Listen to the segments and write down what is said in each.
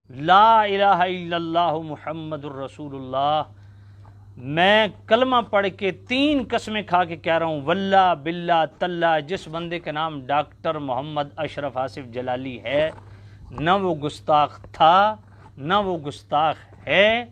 لا الہ الا اللہ محمد الرسول اللہ، میں کلمہ پڑھ کے 3 قسمیں کھا کے کہہ رہا ہوں، واللہ باللہ تاللہ، جس بندے کا نام ڈاکٹر محمد اشرف آصف جلالی ہے، نہ وہ گستاخ تھا نہ وہ گستاخ ہے۔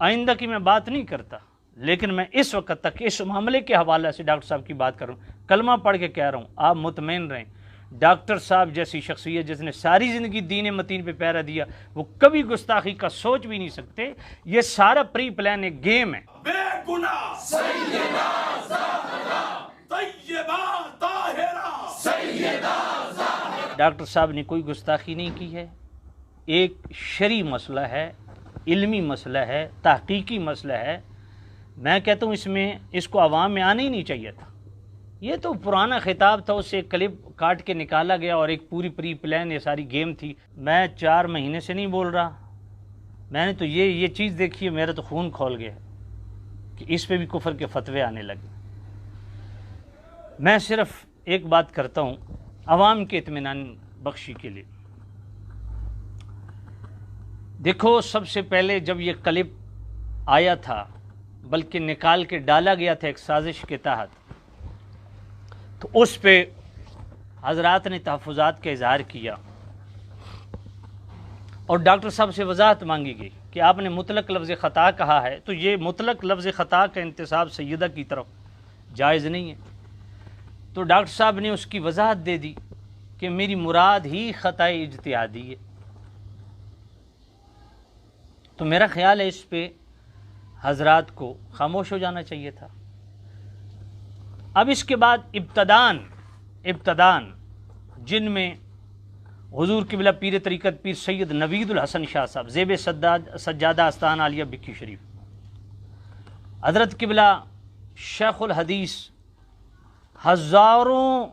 آئندہ کی میں بات نہیں کرتا، لیکن میں اس وقت تک اس معاملے کے حوالے سے ڈاکٹر صاحب کی بات کروں، کلمہ پڑھ کے کہہ رہا ہوں، آپ مطمئن رہیں، ڈاکٹر صاحب جیسی شخصیت جس نے ساری زندگی دین متین پہ پہرا دیا، وہ کبھی گستاخی کا سوچ بھی نہیں سکتے۔ یہ سارا پری پلان ایک گیم ہے۔ بے گناہ سیدہ زہرا طیبہ طاہرہ سیدہ زہرا۔ ڈاکٹر صاحب نے کوئی گستاخی نہیں کی ہے، ایک شرعی مسئلہ ہے، علمی مسئلہ ہے، تحقیقی مسئلہ ہے۔ میں کہتا ہوں اس کو عوام میں آنا ہی نہیں چاہیے تھا۔ یہ تو پرانا خطاب تھا، اس سے ایک کلپ کاٹ کے نکالا گیا اور ایک پوری پری پلان یہ ساری گیم تھی۔ میں 4 مہینے سے نہیں بول رہا، میں نے تو یہ چیز دیکھی ہے، میرا تو خون کھول گیا کہ اس پہ بھی کفر کے فتوے آنے لگے۔ میں صرف ایک بات کرتا ہوں عوام کے اطمینان بخشی کے لیے۔ دیکھو، سب سے پہلے جب یہ کلپ آیا تھا، بلکہ نکال کے ڈالا گیا تھا ایک سازش کے تحت، تو اس پہ حضرات نے تحفظات کا اظہار کیا اور ڈاکٹر صاحب سے وضاحت مانگی گئی کہ آپ نے مطلق لفظ خطا کہا ہے، تو یہ مطلق لفظ خطا کا انتساب سیدہ کی طرف جائز نہیں ہے۔ تو ڈاکٹر صاحب نے اس کی وضاحت دے دی کہ میری مراد ہی خطا اجتہادی ہے۔ تو میرا خیال ہے اس پہ حضرات کو خاموش ہو جانا چاہیے تھا۔ اب اس کے بعد ابتدان جن میں حضور قبلہ پیر طریقت پیر سید نوید الحسن شاہ صاحب زیب سجادہ آستان عالیہ بکی شریف، حضرت قبلہ شیخ الحدیث، ہزاروں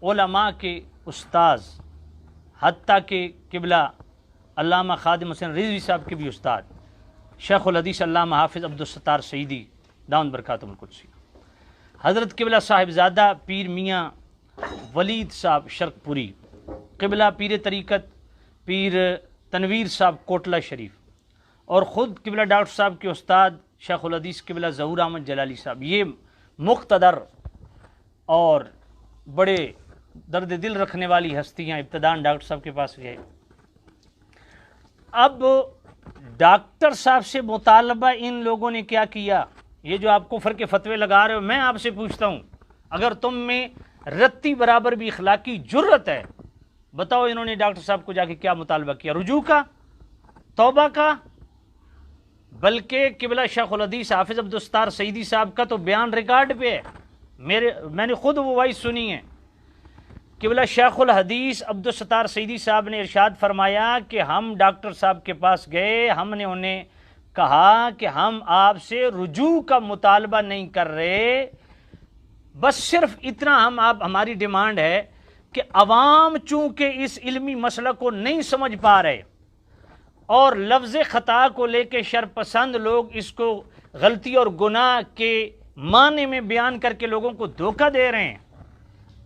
علماء کے استاذ، حتیٰ کہ قبلہ علامہ خادم حسین رضوی صاحب کے بھی استاد شیخ الحدیث علامہ حافظ عبدالستار سعیدی دامت برکاتہم القدسی، حضرت قبلہ صاحبزادہ پیر میاں ولید صاحب شرق پوری، قبلہ پیر طریقت پیر تنویر صاحب کوٹلہ شریف، اور خود قبلہ ڈاکٹر صاحب کے استاد شیخ الحدیث قبلہ ظہور احمد جلالی صاحب، یہ مقتدر اور بڑے درد دل رکھنے والی ہستیاں ابتدان ڈاکٹر صاحب کے پاس گئے۔ اب ڈاکٹر صاحب سے مطالبہ ان لوگوں نے کیا کیا؟ یہ جو آپ کفر کے فتوے لگا رہے ہو، میں آپ سے پوچھتا ہوں، اگر تم میں رتی برابر بھی اخلاقی جرت ہے، بتاؤ انہوں نے ڈاکٹر صاحب کو جا کے کیا مطالبہ کیا؟ رجوع کا، توبہ کا؟ بلکہ قبلہ شیخ الحدیث حافظ عبدالستار سعیدی صاحب کا تو بیان ریکارڈ پہ ہے، میں نے خود وہ وائس سنی ہے۔ قبلہ شیخ الحدیث عبدالستار سعیدی صاحب نے ارشاد فرمایا کہ ہم ڈاکٹر صاحب کے پاس گئے، ہم نے انہیں کہا کہ ہم آپ سے رجوع کا مطالبہ نہیں کر رہے، بس صرف اتنا ہماری ڈیمانڈ ہے کہ عوام چونکہ اس علمی مسئلہ کو نہیں سمجھ پا رہے اور لفظ خطا کو لے کے شرپسند لوگ اس کو غلطی اور گناہ کے معنی میں بیان کر کے لوگوں کو دھوکہ دے رہے ہیں،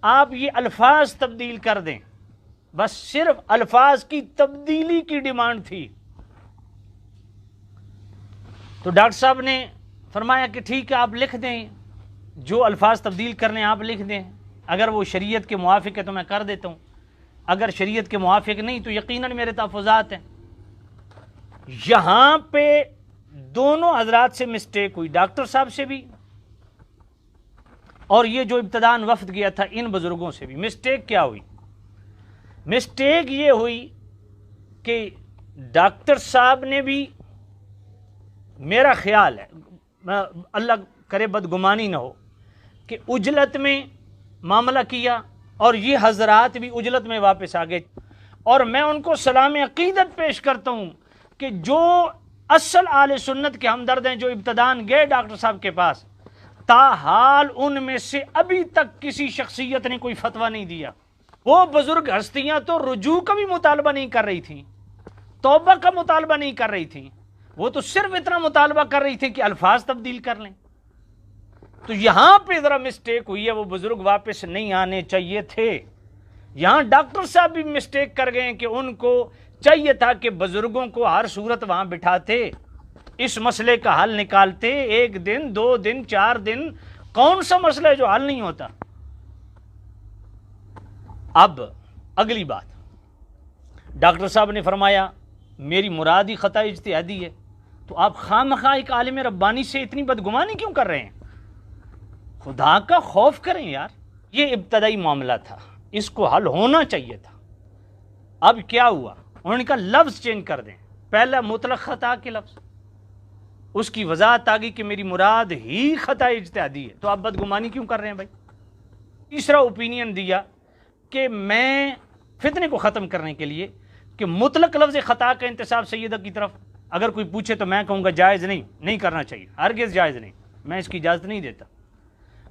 آپ یہ الفاظ تبدیل کر دیں، بس صرف الفاظ کی تبدیلی کی ڈیمانڈ تھی۔ تو ڈاکٹر صاحب نے فرمایا کہ ٹھیک ہے، آپ لکھ دیں، جو الفاظ تبدیل کرنے آپ لکھ دیں، اگر وہ شریعت کے موافق ہے تو میں کر دیتا ہوں، اگر شریعت کے موافق نہیں تو یقیناً میرے تحفظات ہیں۔ یہاں پہ دونوں حضرات سے مسٹیک ہوئی، ڈاکٹر صاحب سے بھی اور یہ جو ابتدان وفد گیا تھا ان بزرگوں سے بھی۔ مسٹیک کیا ہوئی؟ مسٹیک یہ ہوئی کہ ڈاکٹر صاحب نے بھی، میرا خیال ہے، اللہ کرے بدگمانی نہ ہو، کہ اجلت میں معاملہ کیا اور یہ حضرات بھی اجلت میں واپس آ گئے، اور میں ان کو سلام عقیدت پیش کرتا ہوں کہ جو اصل اہل سنت کے ہمدرد ہیں، جو ابتدان گئے ڈاکٹر صاحب کے پاس، تاحال ان میں سے ابھی تک کسی شخصیت نے کوئی فتویٰ نہیں دیا۔ وہ بزرگ ہستیاں تو رجوع کا بھی مطالبہ نہیں کر رہی تھیں، توبہ کا مطالبہ نہیں کر رہی تھیں، وہ تو صرف اتنا مطالبہ کر رہی تھی کہ الفاظ تبدیل کر لیں۔ تو یہاں پہ ذرا مسٹیک ہوئی ہے، وہ بزرگ واپس نہیں آنے چاہیے تھے۔ یہاں ڈاکٹر صاحب بھی مسٹیک کر گئے کہ ان کو چاہیے تھا کہ بزرگوں کو ہر صورت وہاں بٹھاتے، اس مسئلے کا حل نکالتے، 1 دن 2 دن 4 دن، کون سا مسئلہ ہے جو حل نہیں ہوتا؟ اب اگلی بات، ڈاکٹر صاحب نے فرمایا میری مراد ہی خطا اجتہادی ہے، تو آپ خواہ ایک عالم ربانی سے اتنی بدگمانی کیوں کر رہے ہیں؟ خدا کا خوف کریں یار، یہ ابتدائی معاملہ تھا، اس کو حل ہونا چاہیے تھا۔ اب کیا ہوا؟ انہوں نے کہا لفظ چینج کر دیں، پہلا مطلق خطا کے لفظ، اس کی وضاحت آ گئی کہ میری مراد ہی خطا اجتہادی ہے، تو آپ بدگمانی کیوں کر رہے ہیں بھائی؟ تیسرا اوپینین دیا کہ میں فتنے کو ختم کرنے کے لیے کہ مطلق لفظ خطا کا انتساب سیدہ کی طرف اگر کوئی پوچھے تو میں کہوں گا جائز نہیں کرنا چاہیے، ہرگز جائز نہیں، میں اس کی اجازت نہیں دیتا۔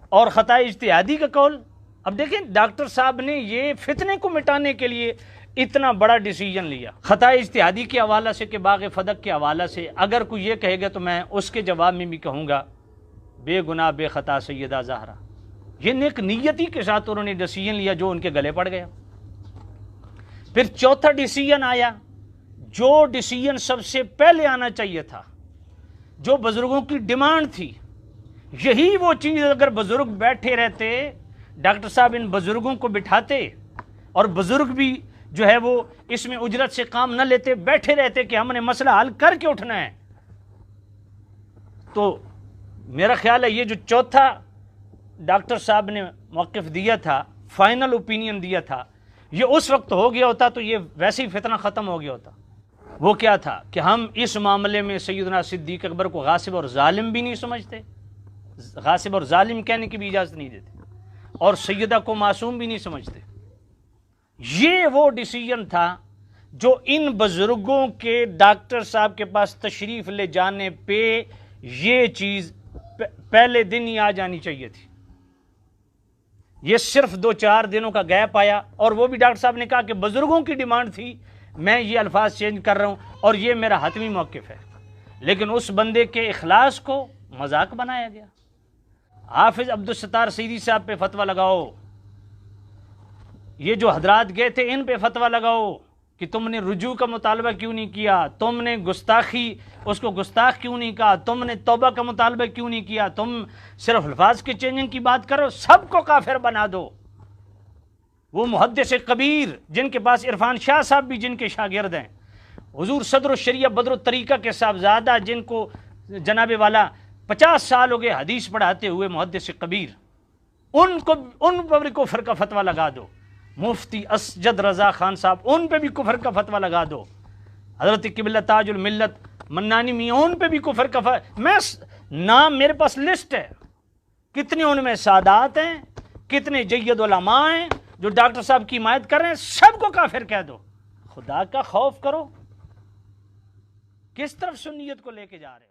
اور خطا اجتہادی کا قول، اب دیکھیں ڈاکٹر صاحب نے یہ فتنے کو مٹانے کے لیے اتنا بڑا ڈیسیجن لیا، خطا اجتہادی کے حوالہ سے کہ باغ فدق کے حوالہ سے اگر کوئی یہ کہے گا تو میں اس کے جواب میں بھی کہوں گا بے گناہ بے خطا سیدہ زہرا۔ یہ نیک نیتی کے ساتھ انہوں نے ڈیسیجن لیا جو ان کے گلے پڑ گیا۔ پھر چوتھا ڈیسیجن آیا، جو ڈیسیجن سب سے پہلے آنا چاہیے تھا، جو بزرگوں کی ڈیمانڈ تھی، یہی وہ چیز اگر بزرگ بیٹھے رہتے، ڈاکٹر صاحب ان بزرگوں کو بٹھاتے اور بزرگ بھی جو ہے وہ اس میں اجرت سے کام نہ لیتے، بیٹھے رہتے کہ ہم نے مسئلہ حل کر کے اٹھنا ہے، تو میرا خیال ہے یہ جو چوتھا ڈاکٹر صاحب نے موقف دیا تھا، فائنل اوپینین دیا تھا، یہ اس وقت ہو گیا ہوتا تو یہ ویسے ہی فتنہ ختم ہو گیا ہوتا۔ وہ کیا تھا کہ ہم اس معاملے میں سیدنا صدیق اکبر کو غاصب اور ظالم بھی نہیں سمجھتے، غاصب اور ظالم کہنے کی بھی اجازت نہیں دیتے، اور سیدہ کو معصوم بھی نہیں سمجھتے۔ یہ وہ ڈیسیجن تھا جو ان بزرگوں کے ڈاکٹر صاحب کے پاس تشریف لے جانے پہ یہ چیز پہلے دن ہی آ جانی چاہیے تھی۔ یہ صرف 2-4 دنوں کا گیپ آیا، اور وہ بھی ڈاکٹر صاحب نے کہا کہ بزرگوں کی ڈیمانڈ تھی، میں یہ الفاظ چینج کر رہا ہوں اور یہ میرا حتمی موقف ہے، لیکن اس بندے کے اخلاص کو مذاق بنایا گیا۔ حافظ عبدالستار سیدی صاحب پہ فتویٰ لگاؤ، یہ جو حضرات گئے تھے ان پہ فتویٰ لگاؤ کہ تم نے رجوع کا مطالبہ کیوں نہیں کیا، تم نے گستاخی اس کو گستاخ کیوں نہیں کہا، تم نے توبہ کا مطالبہ کیوں نہیں کیا، تم صرف الفاظ کے چینجنگ کی بات کرو، سب کو کافر بنا دو۔ وہ محدث کبیر جن کے پاس عرفان شاہ صاحب بھی جن کے شاگرد ہیں، حضور صدر الشریعہ بدر الطریقہ کے صاحبزادہ جن کو جناب والا 50 سال ہو گئے حدیث پڑھاتے ہوئے، محدث کبیر، ان پر بھی کفر کا فتویٰ لگا دو۔ مفتی اسجد رضا خان صاحب، ان پہ بھی کفر کا فتویٰ لگا دو۔ حضرت قبلہ تاج الملت منانی میاں، ان پہ بھی کفر کا میں نام میرے پاس لسٹ ہے، کتنے ان میں سادات ہیں، کتنے جید علماء ہیں جو ڈاکٹر صاحب کی حمایت کر رہے ہیں، سب کو کافر کہہ دو۔ خدا کا خوف کرو، کس طرف سنیت کو لے کے جا رہے ہو؟